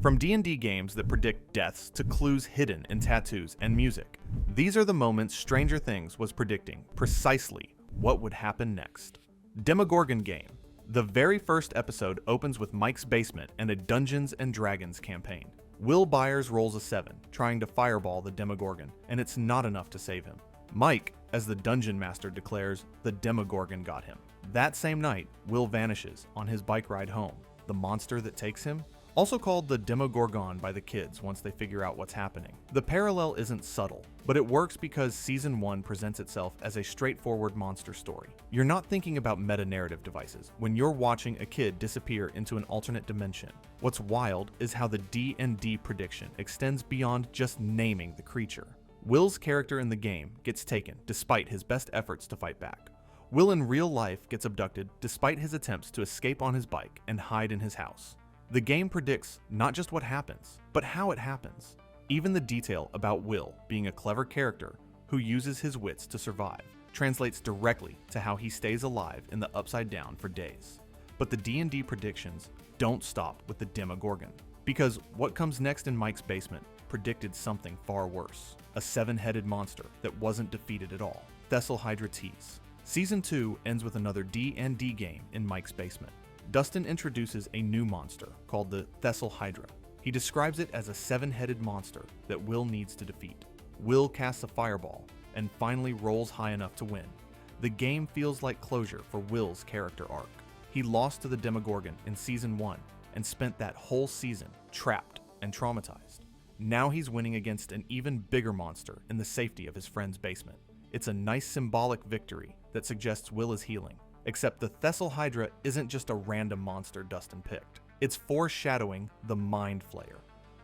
From D&D games that predict deaths to clues hidden in tattoos and music, these are the moments Stranger Things was predicting precisely what would happen next. Demogorgon Game. The very first episode opens with Mike's basement and a Dungeons & Dragons campaign. Will Byers rolls a 7, trying to fireball the Demogorgon, and it's not enough to save him. Mike, as the Dungeon Master, declares the Demogorgon got him. That same night, Will vanishes on his bike ride home. The monster that takes him? Also called the Demogorgon by the kids once they figure out what's happening. The parallel isn't subtle, but it works because Season 1 presents itself as a straightforward monster story. You're not thinking about meta-narrative devices when you're watching a kid disappear into an alternate dimension. What's wild is how the D&D prediction extends beyond just naming the creature. Will's character in the game gets taken despite his best efforts to fight back. Will in real life gets abducted despite his attempts to escape on his bike and hide in his house. The game predicts not just what happens, but how it happens. Even the detail about Will being a clever character who uses his wits to survive translates directly to how he stays alive in the Upside Down for days. But the D&D predictions don't stop with the Demogorgon, because what comes next in Mike's basement predicted something far worse. A 7-headed monster that wasn't defeated at all. Thessal Hydra tease. Season 2 ends with another D&D game in Mike's basement. Dustin introduces a new monster called the Thessal Hydra. He describes it as a 7-headed monster that Will needs to defeat. Will casts a fireball and finally rolls high enough to win. The game feels like closure for Will's character arc. He lost to the Demogorgon in Season 1 and spent that whole season trapped and traumatized. Now he's winning against an even bigger monster in the safety of his friend's basement. It's a nice symbolic victory that suggests Will is healing. Except the Thessal Hydra isn't just a random monster Dustin picked. It's foreshadowing the Mind Flayer,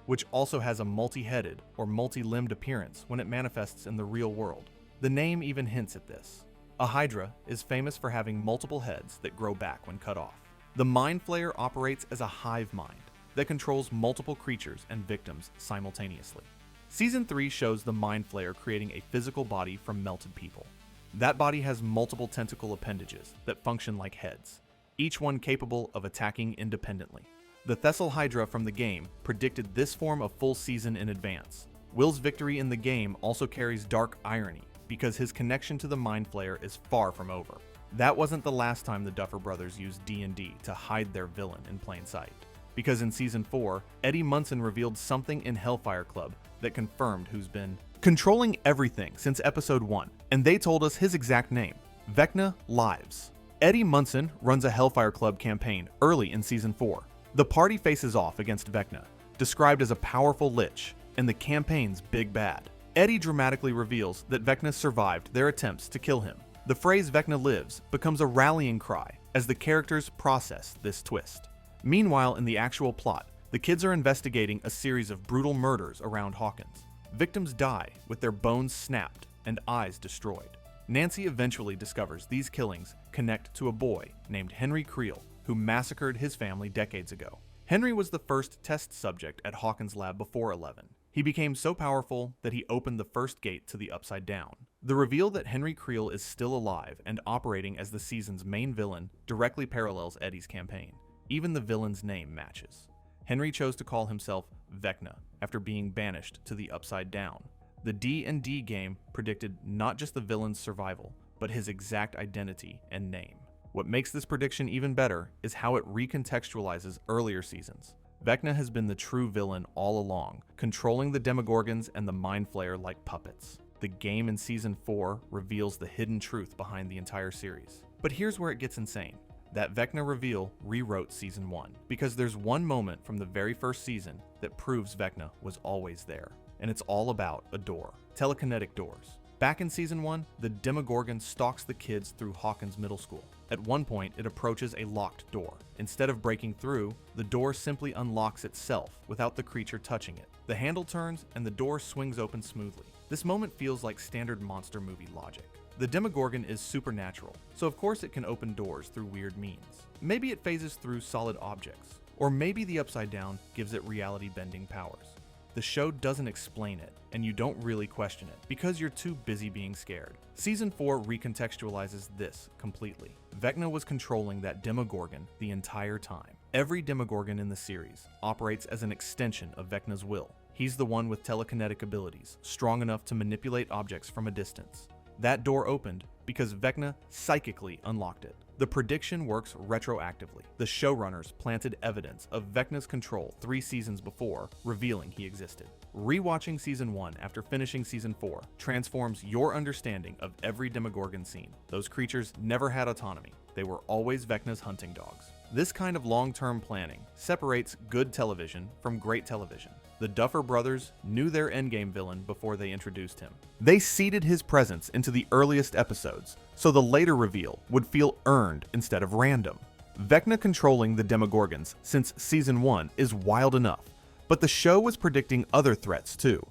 which also has a multi-headed or multi-limbed appearance when it manifests in the real world. The name even hints at this. A Hydra is famous for having multiple heads that grow back when cut off. The Mind Flayer operates as a hive mind that controls multiple creatures and victims simultaneously. Season 3 shows the Mind Flayer creating a physical body from melted people. That body has multiple tentacle appendages that function like heads, each one capable of attacking independently. The Thessal Hydra from the game predicted this form a full season in advance. Will's victory in the game also carries dark irony because his connection to the Mind Flayer is far from over. That wasn't the last time the Duffer Brothers used D&D to hide their villain in plain sight. Because in Season 4, Eddie Munson revealed something in Hellfire Club that confirmed who's been controlling everything since Episode 1, and they told us his exact name, Vecna Lives. Eddie Munson runs a Hellfire Club campaign early in Season 4. The party faces off against Vecna, described as a powerful lich, and the campaign's big bad. Eddie dramatically reveals that Vecna survived their attempts to kill him. The phrase Vecna lives becomes a rallying cry as the characters process this twist. Meanwhile, in the actual plot, the kids are investigating a series of brutal murders around Hawkins. Victims die with their bones snapped and eyes destroyed. Nancy eventually discovers these killings connect to a boy named Henry Creel, who massacred his family decades ago. Henry was the first test subject at Hawkins' lab before 11. He became so powerful that he opened the first gate to the Upside Down. The reveal that Henry Creel is still alive and operating as the season's main villain directly parallels Eddie's campaign. Even the villain's name matches. Henry chose to call himself Vecna after being banished to the Upside Down. The D&D game predicted not just the villain's survival, but his exact identity and name. What makes this prediction even better is how it recontextualizes earlier seasons. Vecna has been the true villain all along, controlling the Demogorgons and the Mind Flayer like puppets. The game in Season 4 reveals the hidden truth behind the entire series. But here's where it gets insane. That Vecna reveal rewrote Season 1, because there's one moment from the very first season that proves Vecna was always there, and it's all about a door. Telekinetic doors. Back in Season 1, the Demogorgon stalks the kids through Hawkins Middle School. At one point, it approaches a locked door. Instead of breaking through, the door simply unlocks itself without the creature touching it. The handle turns and the door swings open smoothly. This moment feels like standard monster movie logic. The Demogorgon is supernatural, so of course it can open doors through weird means. Maybe it phases through solid objects, or maybe the Upside Down gives it reality-bending powers. The show doesn't explain it, and you don't really question it, because you're too busy being scared. Season 4 recontextualizes this completely. Vecna was controlling that Demogorgon the entire time. Every Demogorgon in the series operates as an extension of Vecna's will. He's the one with telekinetic abilities, strong enough to manipulate objects from a distance. That door opened because Vecna psychically unlocked it. The prediction works retroactively. The showrunners planted evidence of Vecna's control 3 seasons before, revealing he existed. Rewatching Season 1 after finishing Season 4 transforms your understanding of every Demogorgon scene. Those creatures never had autonomy. They were always Vecna's hunting dogs. This kind of long-term planning separates good television from great television. The Duffer Brothers knew their endgame villain before they introduced him. They seeded his presence into the earliest episodes, so the later reveal would feel earned instead of random. Vecna controlling the Demogorgons since Season 1 is wild enough, but the show was predicting other threats too,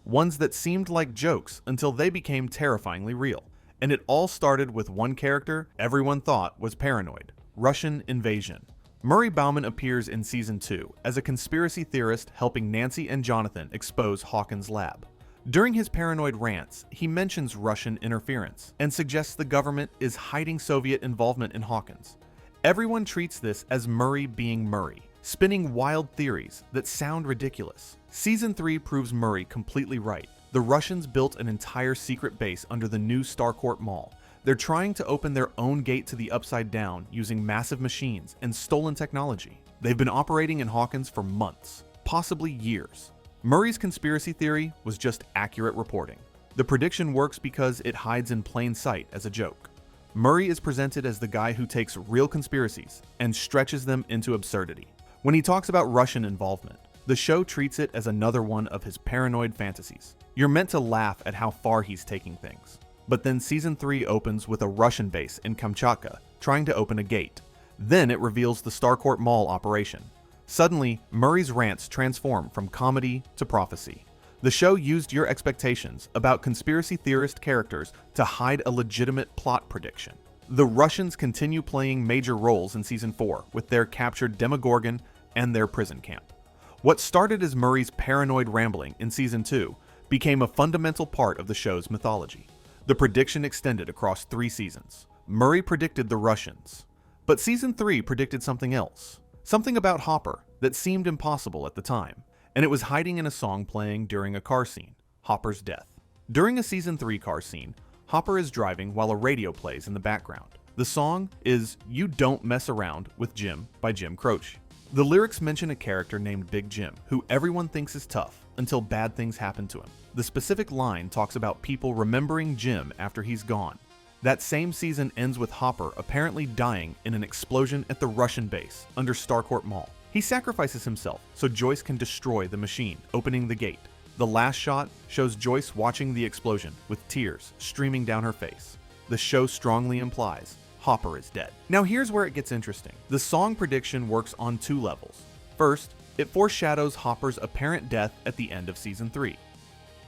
ones that seemed like jokes until they became terrifyingly real. And it all started with one character everyone thought was paranoid: Russian invasion. Murray Bauman appears in Season 2 as a conspiracy theorist helping Nancy and Jonathan expose Hawkins' lab. During his paranoid rants, he mentions Russian interference and suggests the government is hiding Soviet involvement in Hawkins. Everyone treats this as Murray being Murray, spinning wild theories that sound ridiculous. Season 3 proves Murray completely right. The Russians built an entire secret base under the new Starcourt Mall. They're trying to open their own gate to the Upside Down using massive machines and stolen technology. They've been operating in Hawkins for months, possibly years. Murray's conspiracy theory was just accurate reporting. The prediction works because it hides in plain sight as a joke. Murray is presented as the guy who takes real conspiracies and stretches them into absurdity. When he talks about Russian involvement, the show treats it as another one of his paranoid fantasies. You're meant to laugh at how far he's taking things. But then Season 3 opens with a Russian base in Kamchatka trying to open a gate. Then it reveals the Starcourt Mall operation. Suddenly, Murray's rants transform from comedy to prophecy. The show used your expectations about conspiracy theorist characters to hide a legitimate plot prediction. The Russians continue playing major roles in Season 4 with their captured Demogorgon and their prison camp. What started as Murray's paranoid rambling in Season 2 became a fundamental part of the show's mythology. The prediction extended across 3 seasons. Murray predicted the Russians, but Season 3 predicted something else. Something about Hopper that seemed impossible at the time, and it was hiding in a song playing during a car scene: Hopper's death. During a Season 3 car scene, Hopper is driving while a radio plays in the background. The song is "You Don't Mess Around with Jim" by Jim Croce. The lyrics mention a character named Big Jim, who everyone thinks is tough until bad things happen to him. The specific line talks about people remembering Jim after he's gone. That same season ends with Hopper apparently dying in an explosion at the Russian base under Starcourt Mall. He sacrifices himself so Joyce can destroy the machine, opening the gate. The last shot shows Joyce watching the explosion with tears streaming down her face. The show strongly implies Hopper is dead. Now here's where it gets interesting. The song prediction works on 2 levels. First, it foreshadows Hopper's apparent death at the end of Season 3.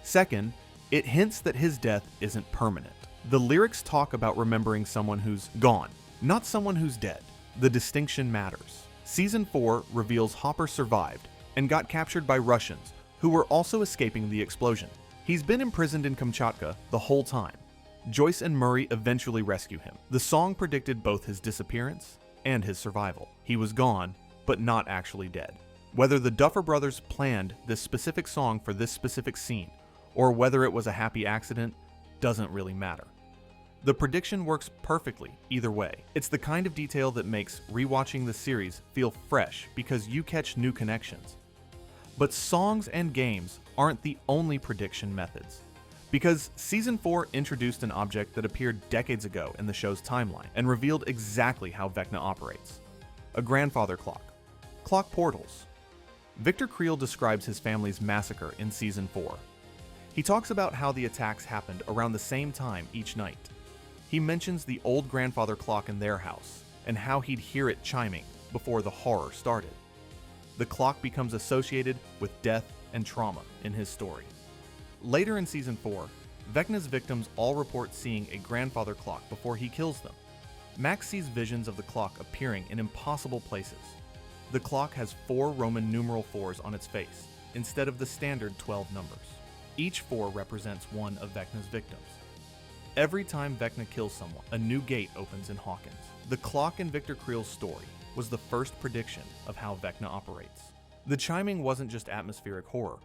Second, it hints that his death isn't permanent. The lyrics talk about remembering someone who's gone, not someone who's dead. The distinction matters. Season 4 reveals Hopper survived and got captured by Russians who were also escaping the explosion. He's been imprisoned in Kamchatka the whole time. Joyce and Murray eventually rescue him. The song predicted both his disappearance and his survival. He was gone, but not actually dead. Whether the Duffer Brothers planned this specific song for this specific scene, or whether it was a happy accident, doesn't really matter. The prediction works perfectly either way. It's the kind of detail that makes rewatching the series feel fresh because you catch new connections. But songs and games aren't the only prediction methods, because Season 4 introduced an object that appeared decades ago in the show's timeline and revealed exactly how Vecna operates: a grandfather clock. Clock portals. Victor Creel describes his family's massacre in Season 4. He talks about how the attacks happened around the same time each night. He mentions the old grandfather clock in their house and how he'd hear it chiming before the horror started. The clock becomes associated with death and trauma in his story. Later in Season 4, Vecna's victims all report seeing a grandfather clock before he kills them. Max sees visions of the clock appearing in impossible places. The clock has 4 Roman numeral 4s on its face, instead of the standard 12 numbers. Each 4 represents one of Vecna's victims. Every time Vecna kills someone, a new gate opens in Hawkins. The clock in Victor Creel's story was the first prediction of how Vecna operates. The chiming wasn't just atmospheric horror,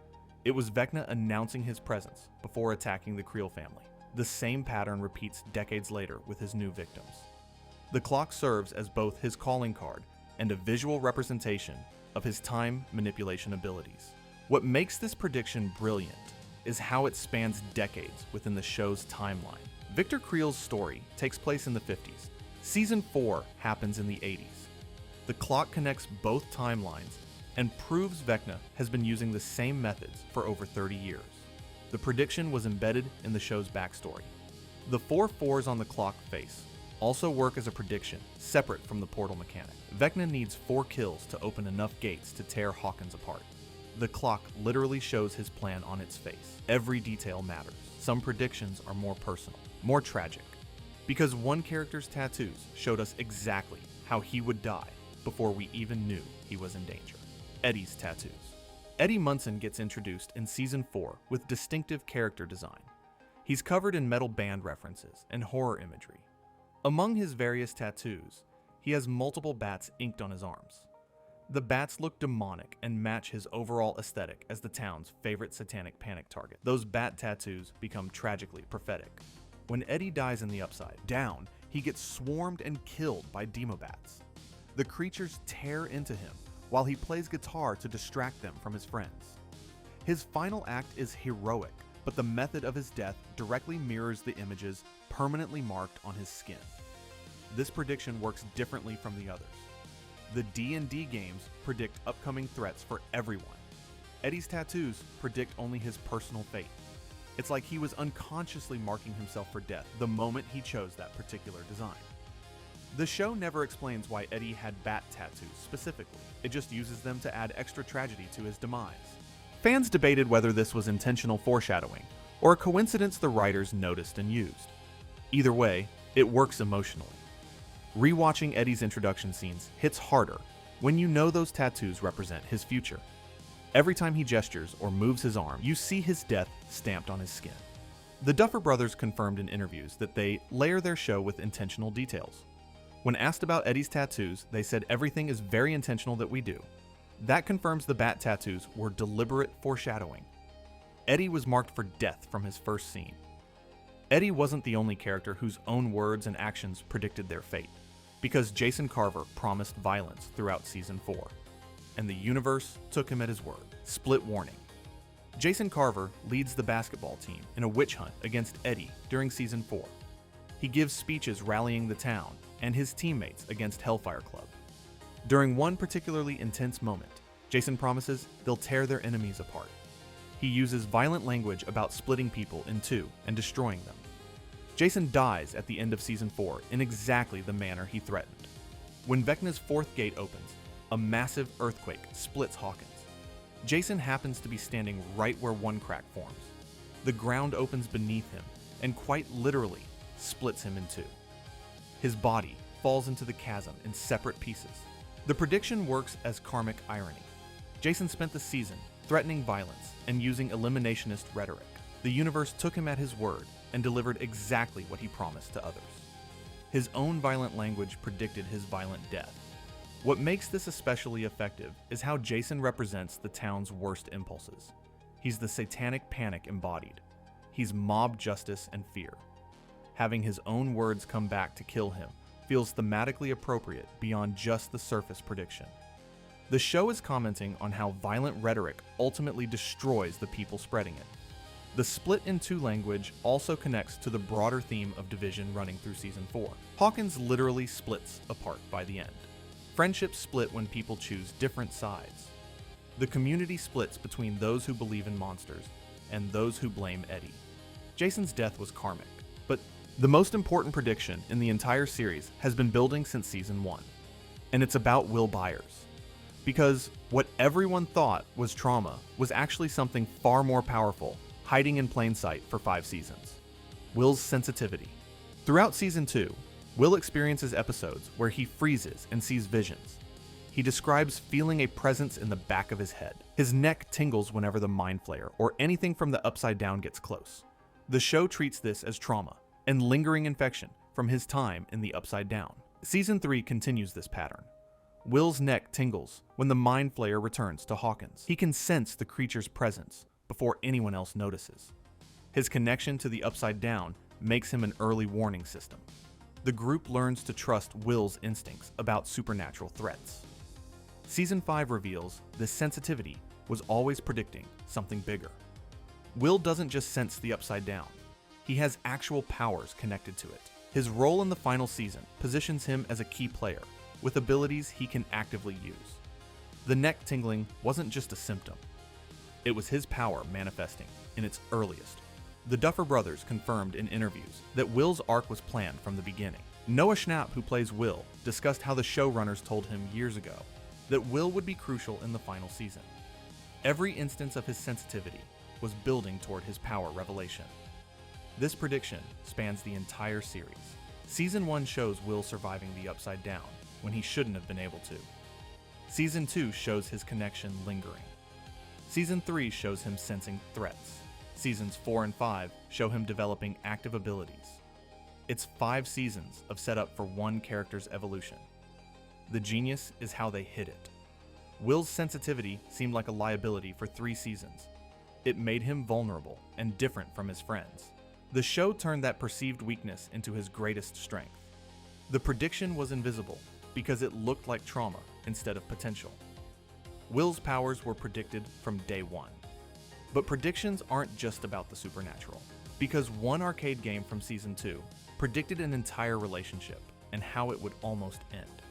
it was Vecna announcing his presence before attacking the Creel family. The same pattern repeats decades later with his new victims. The clock serves as both his calling card and a visual representation of his time manipulation abilities. What makes this prediction brilliant is how it spans decades within the show's timeline. Victor Creel's story takes place in the 50s. Season 4 happens in the 80s. The clock connects both timelines and proves Vecna has been using the same methods for over 30 years. The prediction was embedded in the show's backstory. The 4 4s on the clock face also work as a prediction separate from the portal mechanic. Vecna needs 4 kills to open enough gates to tear Hawkins apart. The clock literally shows his plan on its face. Every detail matters. Some predictions are more personal, more tragic, because one character's tattoos showed us exactly how he would die before we even knew he was in danger. Eddie's tattoos. Eddie Munson gets introduced in Season 4 with distinctive character design. He's covered in metal band references and horror imagery. Among his various tattoos, he has multiple bats inked on his arms. The bats look demonic and match his overall aesthetic as the town's favorite satanic panic target. Those bat tattoos become tragically prophetic. When Eddie dies in the Upside Down, he gets swarmed and killed by Demobats. The creatures tear into him while he plays guitar to distract them from his friends. His final act is heroic, but the method of his death directly mirrors the images permanently marked on his skin. This prediction works differently from the others. The D&D games predict upcoming threats for everyone. Eddie's tattoos predict only his personal fate. It's like he was unconsciously marking himself for death the moment he chose that particular design. The show never explains why Eddie had bat tattoos specifically. It just uses them to add extra tragedy to his demise. Fans debated whether this was intentional foreshadowing or a coincidence the writers noticed and used. Either way, it works emotionally. Rewatching Eddie's introduction scenes hits harder when you know those tattoos represent his future. Every time he gestures or moves his arm, you see his death stamped on his skin. The Duffer Brothers confirmed in interviews that they layer their show with intentional details. When asked about Eddie's tattoos, they said everything is very intentional that we do. That confirms the bat tattoos were deliberate foreshadowing. Eddie was marked for death from his first scene. Eddie wasn't the only character whose own words and actions predicted their fate, because Jason Carver promised violence throughout Season 4, and the universe took him at his word. Split warning. Jason Carver leads the basketball team in a witch hunt against Eddie during Season 4. He gives speeches rallying the town and his teammates against Hellfire Club. During one particularly intense moment, Jason promises they'll tear their enemies apart. He uses violent language about splitting people in two and destroying them. Jason dies at the end of Season 4 in exactly the manner he threatened. When Vecna's fourth gate opens, a massive earthquake splits Hawkins. Jason happens to be standing right where one crack forms. The ground opens beneath him and quite literally splits him in two. His body falls into the chasm in separate pieces. The prediction works as karmic irony. Jason spent the season threatening violence and using eliminationist rhetoric. The universe took him at his word and delivered exactly what he promised to others. His own violent language predicted his violent death. What makes this especially effective is how Jason represents the town's worst impulses. He's the satanic panic embodied. He's mob justice and fear. Having his own words come back to kill him feels thematically appropriate beyond just the surface prediction. The show is commenting on how violent rhetoric ultimately destroys the people spreading it. The split in two language also connects to the broader theme of division running through Season 4. Hawkins literally splits apart by the end. Friendships split when people choose different sides. The community splits between those who believe in monsters and those who blame Eddie. Jason's death was karmic, but the most important prediction in the entire series has been building since Season 1, and it's about Will Byers. Because what everyone thought was trauma was actually something far more powerful, hiding in plain sight for 5 seasons. Will's sensitivity. Throughout Season 2, Will experiences episodes where he freezes and sees visions. He describes feeling a presence in the back of his head. His neck tingles whenever the Mind Flayer or anything from the Upside Down gets close. The show treats this as trauma and lingering infection from his time in the Upside Down. Season 3 continues this pattern. Will's neck tingles when the Mind Flayer returns to Hawkins. He can sense the creature's presence before anyone else notices. His connection to the Upside Down makes him an early warning system. The group learns to trust Will's instincts about supernatural threats. Season 5 reveals this sensitivity was always predicting something bigger. Will doesn't just sense the Upside Down. He has actual powers connected to it. His role in the final season positions him as a key player, with abilities he can actively use. The neck tingling wasn't just a symptom. It was his power manifesting in its earliest. The Duffer Brothers confirmed in interviews that Will's arc was planned from the beginning. Noah Schnapp, who plays Will, discussed how the showrunners told him years ago that Will would be crucial in the final season. Every instance of his sensitivity was building toward his power revelation. This prediction spans the entire series. Season 1 shows Will surviving the Upside Down when he shouldn't have been able to. Season 2 shows his connection lingering. Season 3 shows him sensing threats. Seasons 4 and 5 show him developing active abilities. It's 5 seasons of setup for one character's evolution. The genius is how they hid it. Will's sensitivity seemed like a liability for 3 seasons. It made him vulnerable and different from his friends. The show turned that perceived weakness into his greatest strength. The prediction was invisible because it looked like trauma instead of potential. Will's powers were predicted from day 1. But predictions aren't just about the supernatural, because one arcade game from Season 2 predicted an entire relationship and how it would almost end: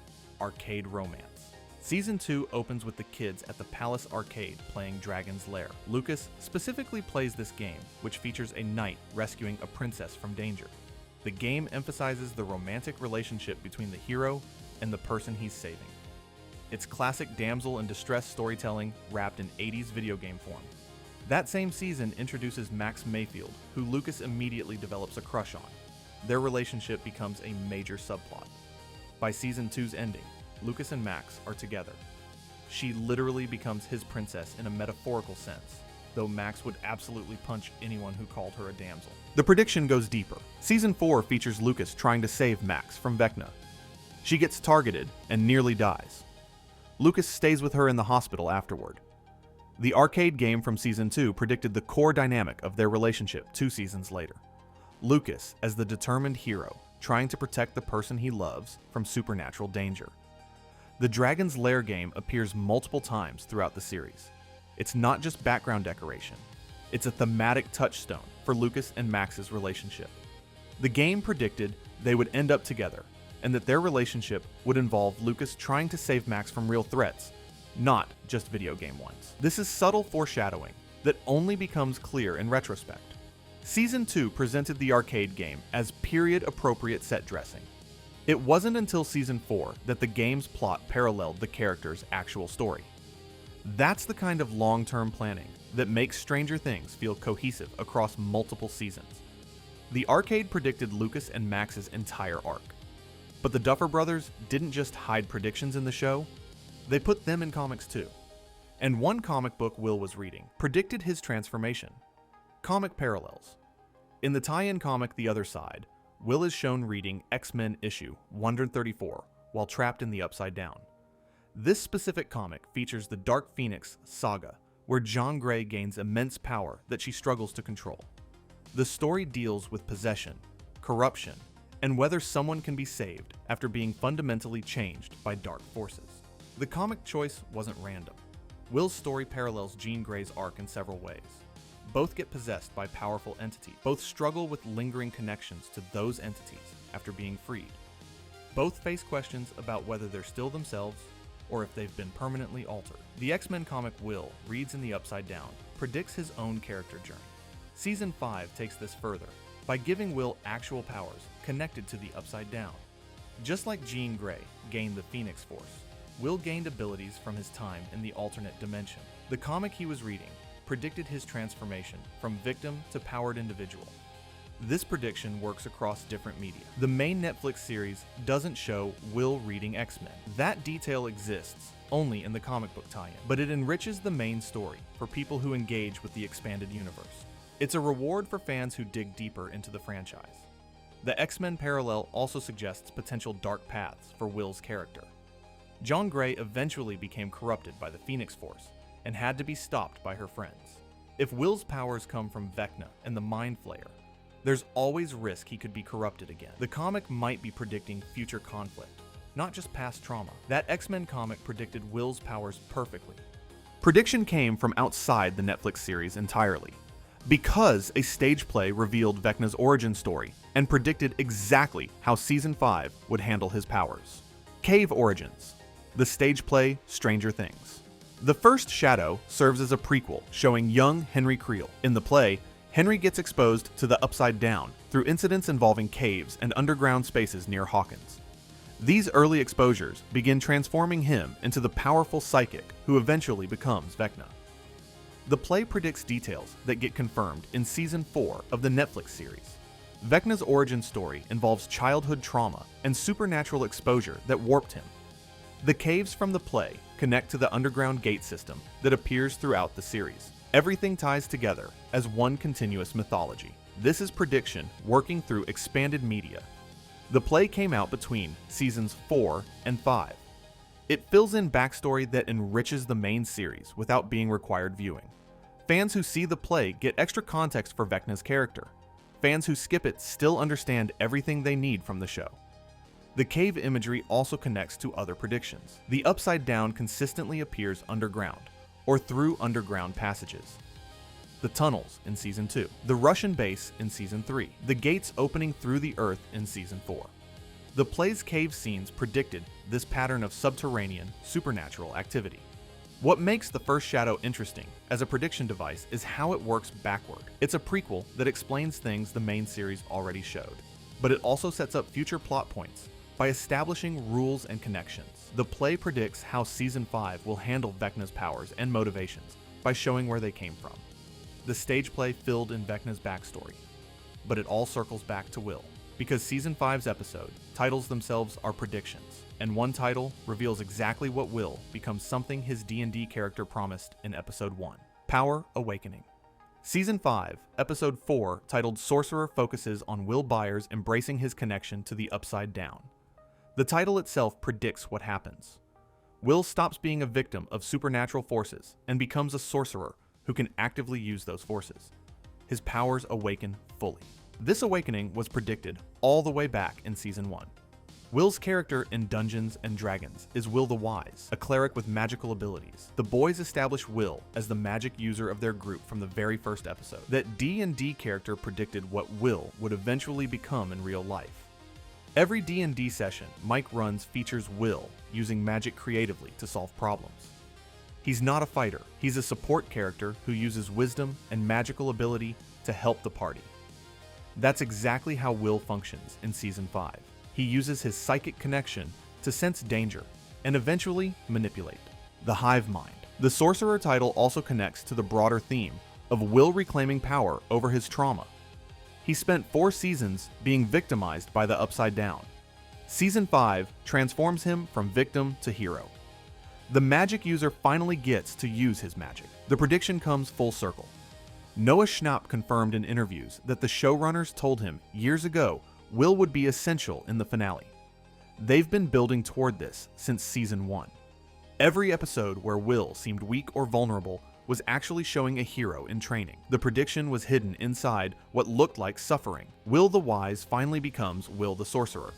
arcade romance. Season 2 opens with the kids at the Palace Arcade playing Dragon's Lair. Lucas specifically plays this game, which features a knight rescuing a princess from danger. The game emphasizes the romantic relationship between the hero and the person he's saving. It's classic damsel in distress storytelling wrapped in 80s video game form. That same season introduces Max Mayfield, who Lucas immediately develops a crush on. Their relationship becomes a major subplot. By Season 2's ending, Lucas and Max are together. She literally becomes his princess in a metaphorical sense, though Max would absolutely punch anyone who called her a damsel. The prediction goes deeper. Season 4 features Lucas trying to save Max from Vecna. She gets targeted and nearly dies. Lucas stays with her in the hospital afterward. The arcade game from Season 2 predicted the core dynamic of their relationship 2 seasons later. Lucas as the determined hero, trying to protect the person he loves from supernatural danger. The Dragon's Lair game appears multiple times throughout the series. It's not just background decoration. It's a thematic touchstone for Lucas and Max's relationship. The game predicted they would end up together, and that their relationship would involve Lucas trying to save Max from real threats, not just video game ones. This is subtle foreshadowing that only becomes clear in retrospect. Season 2 presented the arcade game as period-appropriate set dressing. It wasn't until Season 4 that the game's plot paralleled the character's actual story. That's the kind of long-term planning that makes Stranger Things feel cohesive across multiple seasons. The arcade predicted Lucas and Max's entire arc. But the Duffer Brothers didn't just hide predictions in the show, they put them in comics too. And one comic book Will was reading predicted his transformation. Comic Parallels. In the tie-in comic The Other Side, Will is shown reading X-Men issue 134 while trapped in the Upside Down. This specific comic features the Dark Phoenix saga, where Jean Grey gains immense power that she struggles to control. The story deals with possession, corruption, and whether someone can be saved after being fundamentally changed by dark forces. The comic choice wasn't random. Will's story parallels Jean Grey's arc in several ways. Both get possessed by powerful entities. Both struggle with lingering connections to those entities after being freed. Both face questions about whether they're still themselves or if they've been permanently altered. The X-Men comic Will reads in the Upside Down predicts his own character journey. Season 5 takes this further by giving Will actual powers connected to the Upside Down. Just like Jean Grey gained the Phoenix Force, Will gained abilities from his time in the alternate dimension. The comic he was reading predicted his transformation from victim to powered individual. This prediction works across different media. The main Netflix series doesn't show Will reading X-Men. That detail exists only in the comic book tie-in, but it enriches the main story for people who engage with the expanded universe. It's a reward for fans who dig deeper into the franchise. The X-Men parallel also suggests potential dark paths for Will's character. Jean Grey eventually became corrupted by the Phoenix Force and had to be stopped by her friends. If Will's powers come from Vecna and the Mind Flayer, there's always risk he could be corrupted again. The comic might be predicting future conflict, not just past trauma. That X-Men comic predicted Will's powers perfectly. Prediction came from outside the Netflix series entirely, because a stage play revealed Vecna's origin story and predicted exactly how Season 5 would handle his powers. Cave Origins, the stage play Stranger Things. The first Shadow serves as a prequel showing young Henry Creel. In the play, Henry gets exposed to the Upside Down through incidents involving caves and underground spaces near Hawkins. These early exposures begin transforming him into the powerful psychic who eventually becomes Vecna. The play predicts details that get confirmed in Season 4 of the Netflix series. Vecna's origin story involves childhood trauma and supernatural exposure that warped him. The caves from the play connect to the underground gate system that appears throughout the series. Everything ties together as one continuous mythology. This is prediction working through expanded media. The play came out between Seasons 4 and 5. It fills in backstory that enriches the main series without being required viewing. Fans who see the play get extra context for Vecna's character. Fans who skip it still understand everything they need from the show. The cave imagery also connects to other predictions. The Upside Down consistently appears underground, or through underground passages. The tunnels in Season 2, the Russian base in Season 3, the gates opening through the Earth in Season 4. The play's cave scenes predicted this pattern of subterranean, supernatural activity. What makes the first Shadow interesting as a prediction device is how it works backward. It's a prequel that explains things the main series already showed, but it also sets up future plot points by establishing rules and connections. The play predicts how Season 5 will handle Vecna's powers and motivations by showing where they came from. The stage play filled in Vecna's backstory, but it all circles back to Will, because Season 5's episode titles themselves are predictions, and one title reveals exactly what Will becomes something his D&D character promised in Episode 1, Power Awakening. Season 5, Episode 4, titled Sorcerer, focuses on Will Byers embracing his connection to the Upside Down. The title itself predicts what happens. Will stops being a victim of supernatural forces and becomes a sorcerer who can actively use those forces. His powers awaken fully. This awakening was predicted all the way back in Season 1. Will's character in Dungeons & Dragons is Will the Wise, a cleric with magical abilities. The boys establish Will as the magic user of their group from the very first episode. That D&D character predicted what Will would eventually become in real life. Every D&D session Mike runs features Will using magic creatively to solve problems. He's not a fighter, he's a support character who uses wisdom and magical ability to help the party. That's exactly how Will functions in Season 5. He uses his psychic connection to sense danger and eventually manipulate. The Hive Mind. The Sorcerer title also connects to the broader theme of Will reclaiming power over his trauma. He spent 4 seasons being victimized by the Upside Down. Season 5 transforms him from victim to hero. The magic user finally gets to use his magic. The prediction comes full circle. Noah Schnapp confirmed in interviews that the showrunners told him years ago Will would be essential in the finale. They've been building toward this since Season 1. Every episode where Will seemed weak or vulnerable was actually showing a hero in training. The prediction was hidden inside what looked like suffering. Will the Wise finally becomes Will the Sorcerer,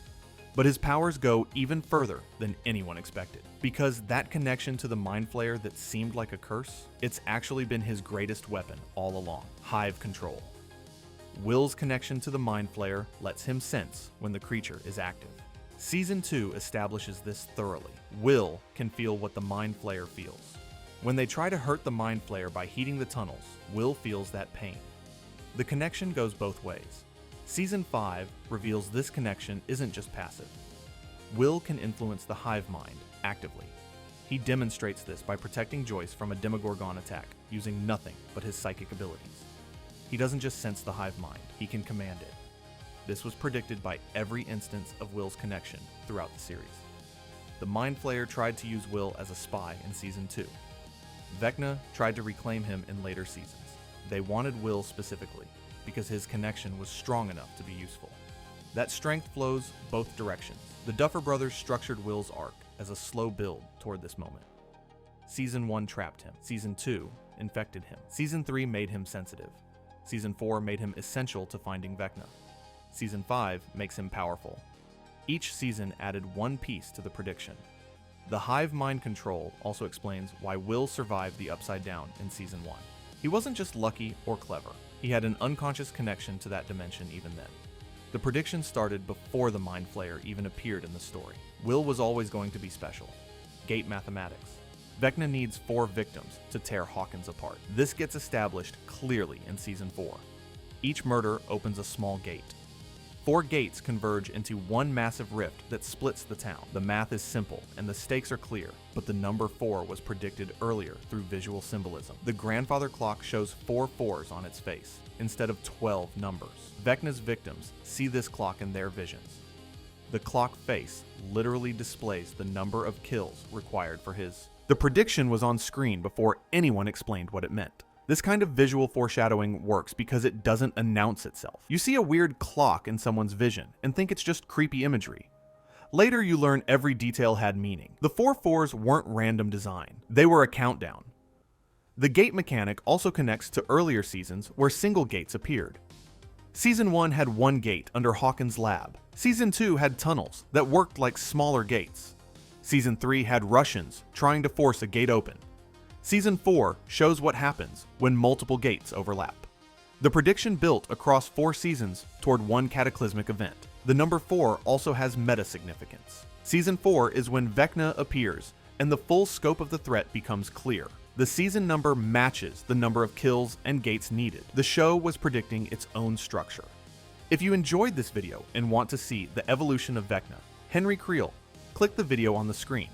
but his powers go even further than anyone expected. Because that connection to the Mind Flayer that seemed like a curse, it's actually been his greatest weapon all along: Hive control. Will's connection to the Mind Flayer lets him sense when the creature is active. Season 2 establishes this thoroughly. Will can feel what the Mind Flayer feels. When they try to hurt the Mind Flayer by heating the tunnels, Will feels that pain. The connection goes both ways. Season 5 reveals this connection isn't just passive. Will can influence the Hive Mind actively. He demonstrates this by protecting Joyce from a Demogorgon attack using nothing but his psychic abilities. He doesn't just sense the Hive Mind, he can command it. This was predicted by every instance of Will's connection throughout the series. The Mind Flayer tried to use Will as a spy in Season 2. Vecna tried to reclaim him in later seasons. They wanted Will specifically, because his connection was strong enough to be useful. That strength flows both directions. The Duffer Brothers structured Will's arc as a slow build toward this moment. Season 1 trapped him. Season 2 infected him. Season 3 made him sensitive. Season 4 made him essential to finding Vecna. Season 5 makes him powerful. Each season added one piece to the prediction. The hive mind control also explains why Will survived the Upside Down in Season 1. He wasn't just lucky or clever. He had an unconscious connection to that dimension even then. The prediction started before the Mind Flayer even appeared in the story. Will was always going to be special. Gate mathematics. Vecna needs 4 victims to tear Hawkins apart. This gets established clearly in Season 4. Each murder opens a small gate. 4 gates converge into one massive rift that splits the town. The math is simple and the stakes are clear, but the number 4 was predicted earlier through visual symbolism. The grandfather clock shows 4 4s on its face, instead of 12 numbers. Vecna's victims see this clock in their visions. The clock face literally displays the number of kills required for his. The prediction was on screen before anyone explained what it meant. This kind of visual foreshadowing works because it doesn't announce itself. You see a weird clock in someone's vision and think it's just creepy imagery. Later you learn every detail had meaning. The 4 4s weren't random design, they were a countdown. The gate mechanic also connects to earlier seasons where single gates appeared. Season 1 had one gate under Hawkins' lab. Season 2 had tunnels that worked like smaller gates. Season 3 had Russians trying to force a gate open. Season 4 shows what happens when multiple gates overlap. The prediction built across 4 seasons toward one cataclysmic event. The number 4 also has meta-significance. Season 4 is when Vecna appears, and the full scope of the threat becomes clear. The season number matches the number of kills and gates needed. The show was predicting its own structure. If you enjoyed this video and want to see the evolution of Vecna, Henry Creel, click the video on the screen.